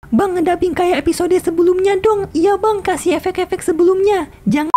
Bang, ngedubbing kayak episode sebelumnya dong. Iya bang, kasih efek-efek sebelumnya. Jangan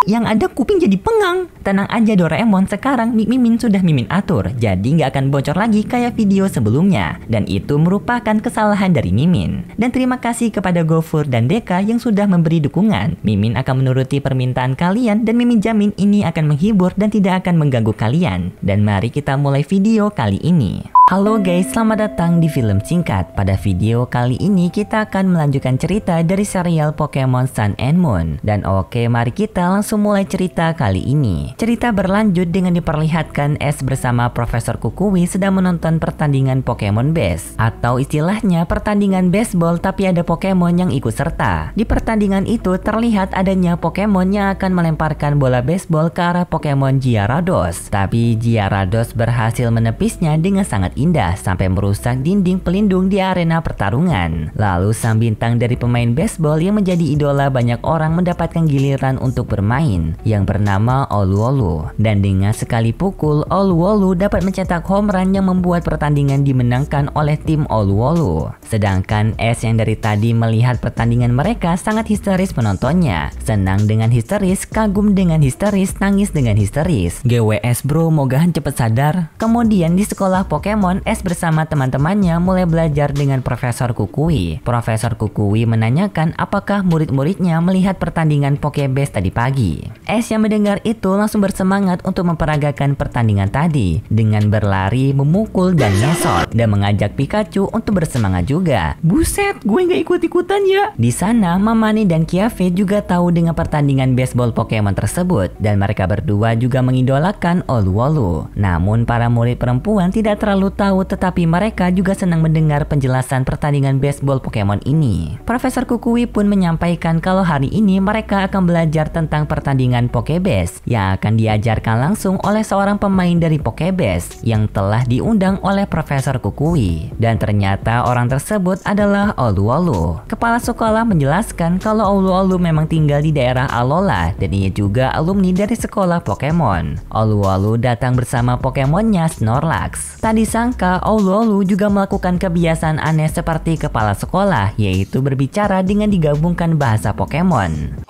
yang ada kuping jadi pengang. Tenang aja Doraemon, sekarang Mik Mimin sudah Mimin atur, jadi nggak akan bocor lagi kayak video sebelumnya. Dan itu merupakan kesalahan dari Mimin. Dan terima kasih kepada Gofur dan Deka yang sudah memberi dukungan. Mimin akan menuruti permintaan kalian dan Mimin jamin ini akan menghibur dan tidak akan mengganggu kalian. Dan mari kita mulai video kali ini. Halo guys, selamat datang di film singkat. Pada video kali ini kita akan melanjutkan cerita dari serial Pokemon Sun and Moon. Dan oke, mari kita langsung mulai cerita kali ini. Cerita berlanjut dengan diperlihatkan Ash bersama Profesor Kukui sedang menonton pertandingan Pokemon Base. Atau istilahnya pertandingan baseball tapi ada Pokemon yang ikut serta. Di pertandingan itu terlihat adanya Pokemon yang akan melemparkan bola baseball ke arah Pokemon Gyarados. Tapi Gyarados berhasil menepisnya dengan sangat indah sampai merusak dinding pelindung di arena pertarungan. Lalu sang bintang dari pemain baseball yang menjadi idola banyak orang mendapatkan giliran untuk bermain yang bernama Olu-Olu. Dan dengan sekali pukul, Olu-Olu dapat mencetak home run yang membuat pertandingan dimenangkan oleh tim Olu-Olu. Sedangkan Ash yang dari tadi melihat pertandingan mereka sangat histeris menontonnya. Senang dengan histeris, kagum dengan histeris, nangis dengan histeris. GWS bro, mogahan cepet sadar. Kemudian di sekolah Pokemon, Ash bersama teman-temannya mulai belajar dengan Profesor Kukui. Profesor Kukui menanyakan apakah murid-muridnya melihat pertandingan Pokebase tadi pagi. Ash yang mendengar itu langsung bersemangat untuk memperagakan pertandingan tadi dengan berlari, memukul, dan ngesot, dan mengajak Pikachu untuk bersemangat juga. Buset, gue nggak ikut-ikutan ya. Di sana, Mamani dan Kiafe juga tahu dengan pertandingan baseball Pokemon tersebut, dan mereka berdua juga mengidolakan Olu-Olu. Namun para murid perempuan tidak terlalu tahu, tetapi mereka juga senang mendengar penjelasan pertandingan baseball Pokemon ini. Profesor Kukui pun menyampaikan kalau hari ini mereka akan belajar tentang pertandingan Pokebase yang akan diajarkan langsung oleh seorang pemain dari Pokebase yang telah diundang oleh Profesor Kukui. Dan ternyata orang tersebut adalah Olu-Olu. Kepala sekolah menjelaskan kalau Olu-Olu memang tinggal di daerah Alola dan ia juga alumni dari sekolah Pokemon. Olu-Olu datang bersama Pokemonnya Snorlax. Tadi sangka Olu-Olu juga melakukan kebiasaan aneh seperti kepala sekolah, yaitu berbicara dengan digabungkan bahasa Pokemon.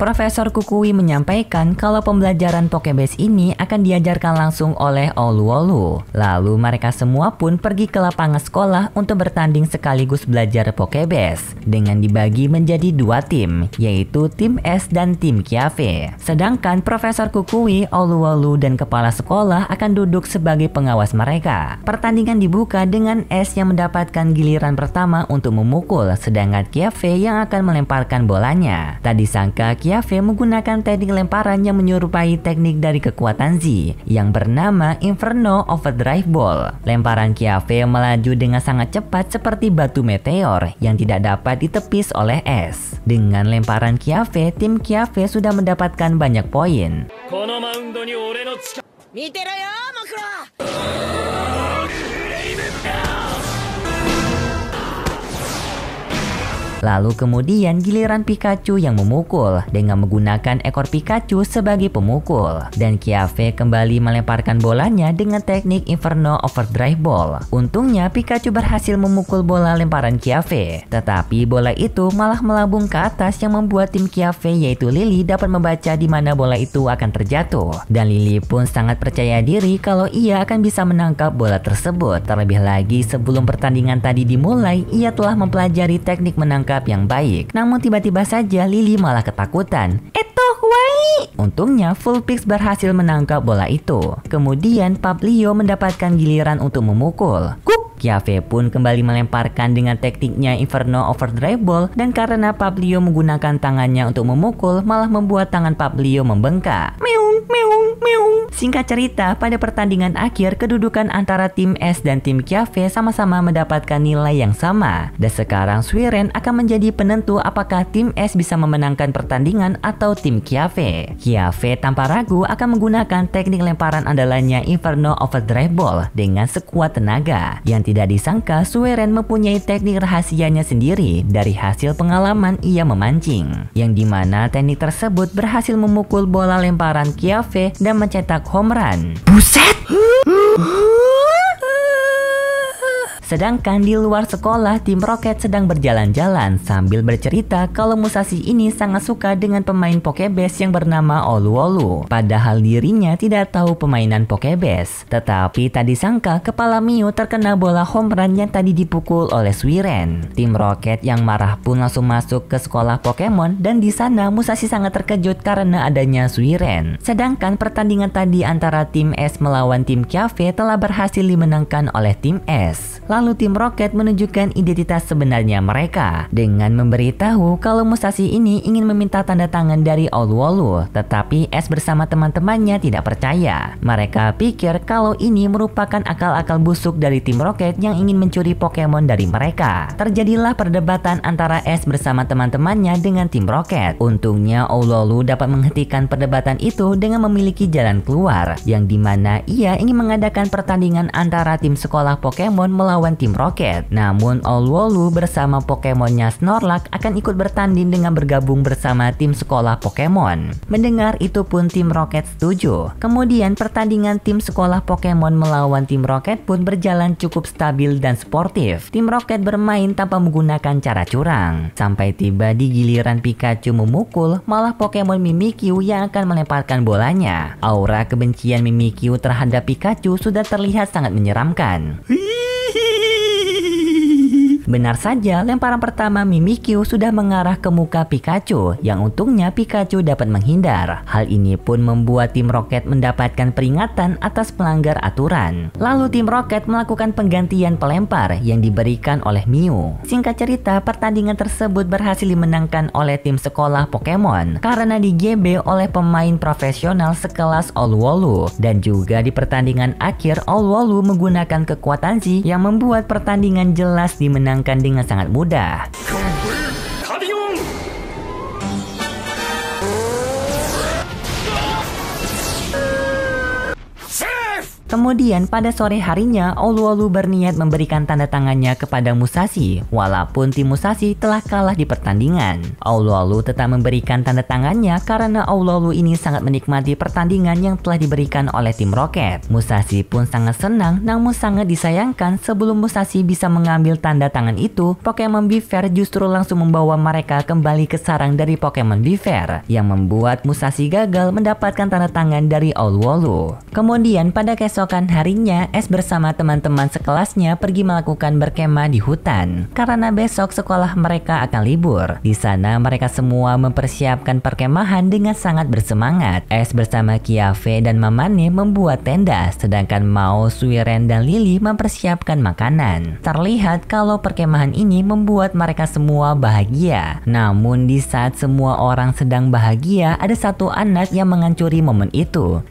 Profesor Kukui menyampaikan kalau pembelajaran Pokebase ini akan diajarkan langsung oleh Olu-Olu. Lalu mereka semua pun pergi ke lapangan sekolah untuk bertanding sekaligus belajar Pokebase dengan dibagi menjadi dua tim, yaitu tim Ash dan tim Kiafe. Sedangkan Profesor Kukui, Olu-Olu, dan kepala sekolah akan duduk sebagai pengawas mereka. Pertandingan dibuka dengan Ash yang mendapatkan giliran pertama untuk memukul, sedangkan Kiafe yang akan melemparkan bolanya. Tadi sangka Kiafe menggunakan teknik lemparan yang menyerupai teknik dari kekuatan Z yang bernama Inferno Overdrive Ball. Lemparan Kiafe melaju dengan sangat cepat seperti batu meteor yang tidak dapat ditepis oleh Ash. Dengan lemparan Kiafe, tim Kiafe sudah mendapatkan banyak poin. Lalu kemudian giliran Pikachu yang memukul dengan menggunakan ekor Pikachu sebagai pemukul. Dan Kiafe kembali melemparkan bolanya dengan teknik Inferno Overdrive Ball. Untungnya Pikachu berhasil memukul bola lemparan Kiafe. Tetapi bola itu malah melambung ke atas yang membuat tim Kiafe yaitu Lily dapat membaca di mana bola itu akan terjatuh. Dan Lily pun sangat percaya diri kalau ia akan bisa menangkap bola tersebut. Terlebih lagi sebelum pertandingan tadi dimulai, ia telah mempelajari teknik menangkap yang baik. Namun tiba-tiba saja Lily malah ketakutan. Untungnya Vulpix berhasil menangkap bola itu. Kemudian Pablio mendapatkan giliran untuk memukul. Kiafe pun kembali melemparkan dengan tekniknya Inferno Overdrive Ball, dan karena Pablio menggunakan tangannya untuk memukul malah membuat tangan Pablio membengkak. Singkat cerita, pada pertandingan akhir, kedudukan antara tim S dan tim Kyafe sama-sama mendapatkan nilai yang sama. Dan sekarang Suiren akan menjadi penentu apakah tim S bisa memenangkan pertandingan atau tim Kyafe. Kyafe tanpa ragu akan menggunakan teknik lemparan andalannya Inferno Overdrive Ball dengan sekuat tenaga. Yang tidak disangka, Suiren mempunyai teknik rahasianya sendiri dari hasil pengalaman ia memancing. Yang dimana teknik tersebut berhasil memukul bola lemparan Kyafe dan mencetak home run. Buset! Sedangkan di luar sekolah, tim Rocket sedang berjalan-jalan sambil bercerita kalau Musashi ini sangat suka dengan pemain Pokebase yang bernama Olu-Olu. Padahal dirinya tidak tahu permainan Pokebase. Tetapi tak disangka kepala Mew terkena bola home run yang tadi dipukul oleh Suiren. Tim Rocket yang marah pun langsung masuk ke sekolah Pokemon dan di sana Musashi sangat terkejut karena adanya Suiren. Sedangkan pertandingan tadi antara tim S melawan tim Kyafe telah berhasil dimenangkan oleh tim S. Lalu tim Rocket menunjukkan identitas sebenarnya mereka dengan memberitahu kalau Musashi ini ingin meminta tanda tangan dari Olu-Olu, tetapi S bersama teman-temannya tidak percaya. Mereka pikir kalau ini merupakan akal-akal busuk dari tim Rocket yang ingin mencuri Pokemon dari mereka. Terjadilah perdebatan antara S bersama teman-temannya dengan tim Rocket. Untungnya Olu-Olu dapat menghentikan perdebatan itu dengan memiliki jalan keluar, yang dimana ia ingin mengadakan pertandingan antara tim sekolah Pokemon melawan tim Rocket. Namun Olu-Olu bersama Pokemonnya Snorlax akan ikut bertanding dengan bergabung bersama tim sekolah Pokemon. Mendengar itu pun tim Rocket setuju. Kemudian pertandingan tim sekolah Pokemon melawan tim Rocket pun berjalan cukup stabil dan sportif. Tim Rocket bermain tanpa menggunakan cara curang. Sampai tiba di giliran Pikachu memukul, malah Pokemon Mimikyu yang akan melemparkan bolanya. Aura kebencian Mimikyu terhadap Pikachu sudah terlihat sangat menyeramkan. Benar saja, lemparan pertama Mimikyu sudah mengarah ke muka Pikachu, yang untungnya Pikachu dapat menghindar. Hal ini pun membuat tim Rocket mendapatkan peringatan atas pelanggar aturan. Lalu tim Rocket melakukan penggantian pelempar yang diberikan oleh Mew. Singkat cerita, pertandingan tersebut berhasil dimenangkan oleh tim sekolah Pokemon karena di-GB oleh pemain profesional sekelas Olu-Olu. Dan juga di pertandingan akhir, Olu-Olu menggunakan kekuatan Z yang membuat pertandingan jelas dimenangkan dengan sangat mudah. Kemudian pada sore harinya, Olu-Olu berniat memberikan tanda tangannya kepada Musashi, walaupun tim Musashi telah kalah di pertandingan. Olu-Olu tetap memberikan tanda tangannya karena Olu-Olu ini sangat menikmati pertandingan yang telah diberikan oleh tim Rocket. Musashi pun sangat senang, namun sangat disayangkan sebelum Musashi bisa mengambil tanda tangan itu, Pokemon Beaver justru langsung membawa mereka kembali ke sarang dari Pokemon Beaver, yang membuat Musashi gagal mendapatkan tanda tangan dari Olu-Olu. Kemudian pada keesokan harinya, S bersama teman-teman sekelasnya pergi melakukan berkemah di hutan karena besok sekolah mereka akan libur. Di sana mereka semua mempersiapkan perkemahan dengan sangat bersemangat. S bersama Kyafe dan Mamane membuat tenda, sedangkan Mao, Suiren, dan Lily mempersiapkan makanan. Terlihat kalau perkemahan ini membuat mereka semua bahagia. Namun di saat semua orang sedang bahagia, ada satu anak yang menghancuri momen itu.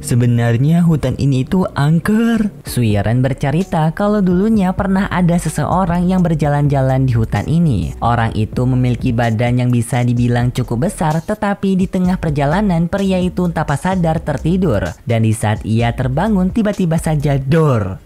Sebenarnya hutan ini itu angker. Suiren bercerita kalau dulunya pernah ada seseorang yang berjalan-jalan di hutan ini. Orang itu memiliki badan yang bisa dibilang cukup besar, tetapi di tengah perjalanan pria itu tanpa sadar tertidur. Dan di saat ia terbangun, tiba-tiba saja dor.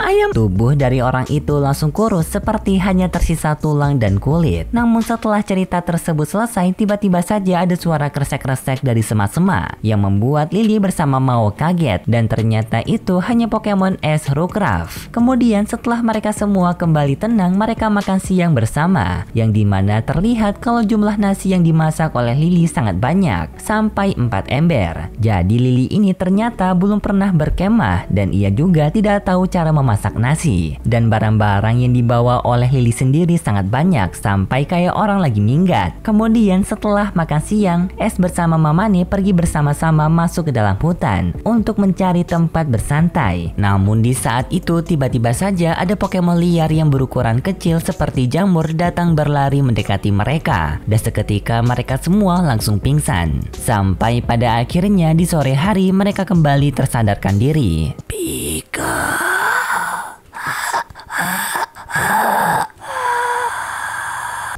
Ayam. Tubuh dari orang itu langsung kurus seperti hanya tersisa tulang dan kulit. Namun setelah cerita tersebut selesai, tiba-tiba saja ada suara kresek-kresek dari semak-semak yang membuat Lily bersama Mao kaget, dan ternyata itu hanya Pokemon S Rookruff. Kemudian setelah mereka semua kembali tenang, mereka makan siang bersama, yang dimana terlihat kalau jumlah nasi yang dimasak oleh Lily sangat banyak, sampai 4 ember. Jadi Lily ini ternyata belum pernah berkemah dan ia juga tidak tahu cara memasak memasak nasi. Dan barang-barang yang dibawa oleh Lily sendiri sangat banyak, sampai kayak orang lagi minggat. Kemudian setelah makan siang, Es bersama Mamane pergi bersama-sama masuk ke dalam hutan untuk mencari tempat bersantai. Namun di saat itu tiba-tiba saja ada Pokemon liar yang berukuran kecil seperti jamur datang berlari mendekati mereka. Dan seketika mereka semua langsung pingsan. Sampai pada akhirnya di sore hari mereka kembali tersadarkan diri. Pika.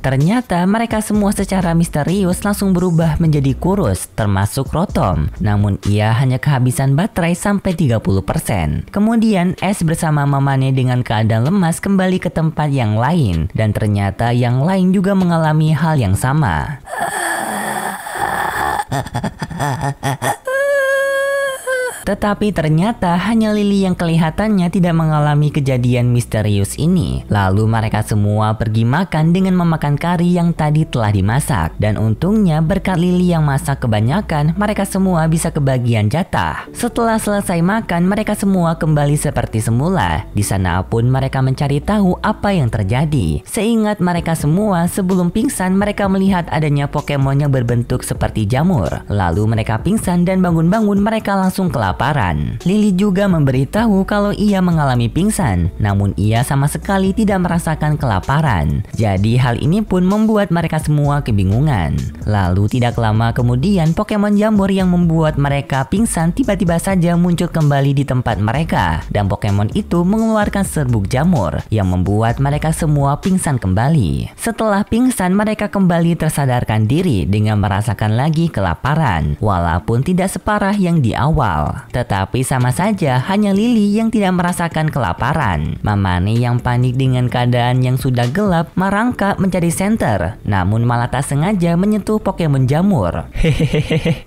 Ternyata mereka semua secara misterius langsung berubah menjadi kurus, termasuk Rotom. Namun ia hanya kehabisan baterai sampai 30%. Kemudian Es bersama Mamane dengan keadaan lemas kembali ke tempat yang lain. Dan ternyata yang lain juga mengalami hal yang sama. Tetapi ternyata hanya Lily yang kelihatannya tidak mengalami kejadian misterius ini. Lalu mereka semua pergi makan dengan memakan kari yang tadi telah dimasak. Dan untungnya berkat Lily yang masak kebanyakan, mereka semua bisa kebagian jatah. Setelah selesai makan, mereka semua kembali seperti semula. Di sana pun mereka mencari tahu apa yang terjadi. Seingat mereka semua, sebelum pingsan mereka melihat adanya Pokemon yang berbentuk seperti jamur. Lalu mereka pingsan dan bangun-bangun mereka langsung kelaparan. Lily juga memberitahu kalau ia mengalami pingsan, namun ia sama sekali tidak merasakan kelaparan. Jadi hal ini pun membuat mereka semua kebingungan. Lalu tidak lama kemudian Pokemon jamur yang membuat mereka pingsan tiba-tiba saja muncul kembali di tempat mereka. Dan Pokemon itu mengeluarkan serbuk jamur yang membuat mereka semua pingsan kembali. Setelah pingsan mereka kembali tersadarkan diri dengan merasakan lagi kelaparan, walaupun tidak separah yang di awal. Tetapi sama saja hanya Lily yang tidak merasakan kelaparan. Mamane yang panik dengan keadaan yang sudah gelap merangkak mencari senter, namun malah tak sengaja menyentuh Pokemon jamur. Hehehe.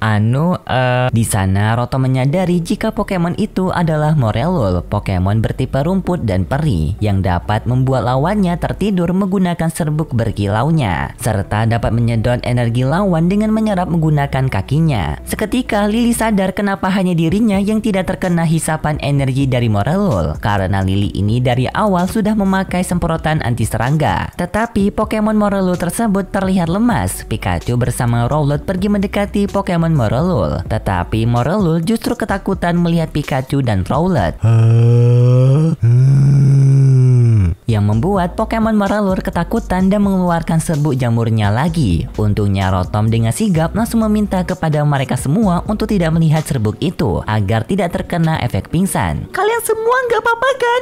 Di sana Rotom menyadari jika Pokemon itu adalah Morelul, Pokemon bertipe rumput dan peri yang dapat membuat lawannya tertidur menggunakan serbuk berkilaunya, serta dapat menyedot energi lawan dengan menyerap menggunakan kakinya. Seketika Lily sadar kenapa hanya dirinya yang tidak terkena hisapan energi dari Morelul, karena Lily ini dari awal sudah memakai semprotan anti serangga. Tetapi Pokemon Morelul tersebut terlihat lemas. Pikachu bersama Rowlet pergi mendekati Pokemon Morelul, tetapi Morelul justru ketakutan melihat Pikachu dan Rowlet. Yang membuat Pokemon Morelul ketakutan dan mengeluarkan serbuk jamurnya lagi. Untungnya Rotom dengan sigap langsung meminta kepada mereka semua untuk tidak melihat serbuk itu agar tidak terkena efek pingsan. Kalian semua nggak apa-apa kan?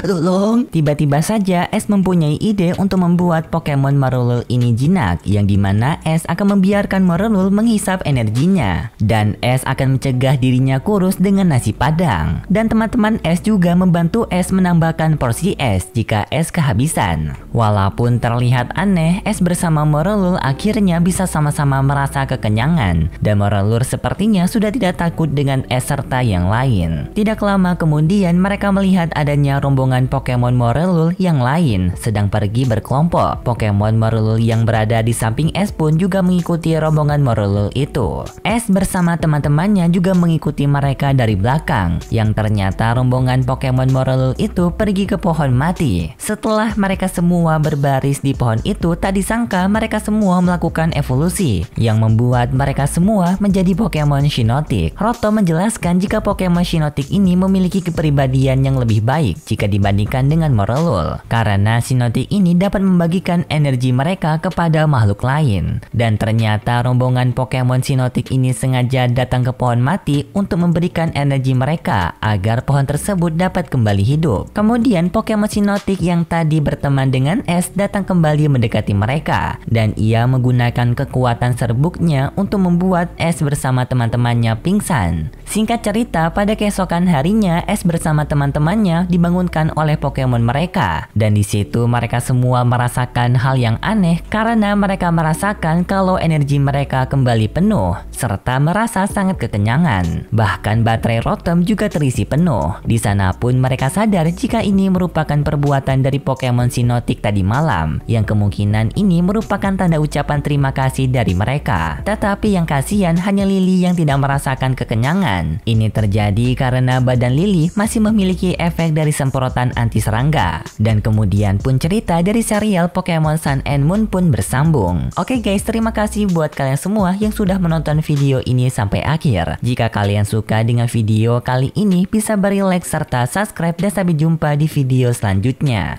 Tolong. Tiba-tiba saja Es mempunyai ide untuk membuat Pokemon Morelul ini jinak, yang dimana Es akan membiarkan Morelul menghisap energinya. Dan Es akan mencegah dirinya kurus dengan nasi padang. Dan teman-teman Es juga membantu Es menambahkan porsi es jika es kehabisan. Walaupun terlihat aneh, Es bersama Morelul akhirnya bisa sama-sama merasa kekenyangan. Dan Morelul sepertinya sudah tidak takut dengan Es serta yang lain. Tidak lama kemudian mereka melihat adanya rombongan Pokemon Morelul yang lain sedang pergi berkelompok. Pokemon Morelul yang berada di samping Es pun juga mengikuti rombongan Morelul itu. Es bersama teman-temannya juga mengikuti mereka dari belakang, yang ternyata rombongan Pokemon Morelul itu pergi ke pohon mati. Setelah mereka semua berbaris di pohon itu, tak disangka mereka semua melakukan evolusi yang membuat mereka semua menjadi Pokemon Shiinotic. Rotom menjelaskan jika Pokemon Shiinotic ini memiliki kepribadian yang lebih baik jika dibandingkan dengan Morelul, karena Shiinotic ini dapat membagikan energi mereka kepada makhluk lain. Dan ternyata rombongan Pokemon Shiinotic ini sengaja datang ke pohon mati untuk memberikan energi mereka agar pohon tersebut dapat kembali hidup. Kemudian Pokemon Shiinotic yang tadi berteman dengan Es datang kembali mendekati mereka, dan ia menggunakan kekuatan serbuknya untuk membuat Es bersama teman-temannya pingsan. Singkat cerita, pada keesokan harinya Es bersama teman-temannya dibangunkan oleh Pokemon mereka, dan di situ mereka semua merasakan hal yang aneh karena mereka merasakan kalau energi mereka kembali penuh serta merasa sangat kekenyangan. Bahkan baterai Rotom juga terisi penuh. Di sana pun mereka sadar jika ini merupakan perbuatan dari Pokemon Shiinotic tadi malam, yang kemungkinan ini merupakan tanda ucapan terima kasih dari mereka. Tetapi yang kasihan hanya Lily yang tidak merasakan kekenyangan. badan. Ini terjadi karena badan Lily masih memiliki efek dari semprotan anti serangga. Dan kemudian pun cerita dari serial Pokemon Sun and Moon pun bersambung. Oke guys, terima kasih buat kalian semua yang sudah menonton video ini sampai akhir. Jika kalian suka dengan video kali ini, bisa beri like serta subscribe dan sampai jumpa di video selanjutnya.